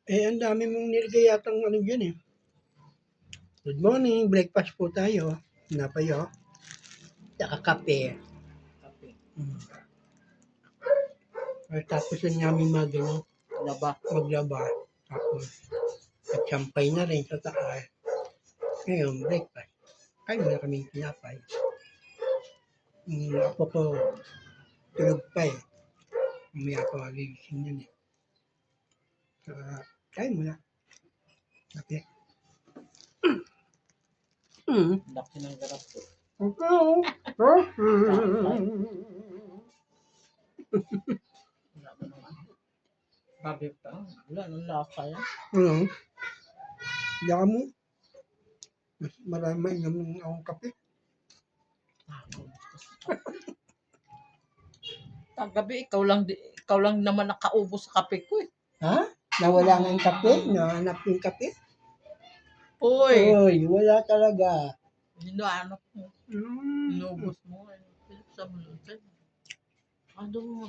Eh, ang dami mong nilagay yatang ano dyan eh. Good morning, breakfast po tayo. Tinapay oh. Saka kape. Kape. At tapos yung namin Laba. maglaba. Tapos, at champay na rin sa taas. Ngayon, breakfast. Kain mo na kaming tinapay. Ako ko, tulog pa eh. Mamaya pa magigising yun eh. Kain mo na. Okay. Laki ng garap ko. Wala mo naman. Babi pa. Wala nang lasa yan. Diyan mo. Mas marami naman akong kape. Kagabi, ikaw lang naman nakaubos sa kape ko eh. Ha? Nawala nga yung kape? Nahanap yung kape? Uy! Uy, wala talaga. Hinahanap mo. Inubos mo. Sa mo. Ano mo?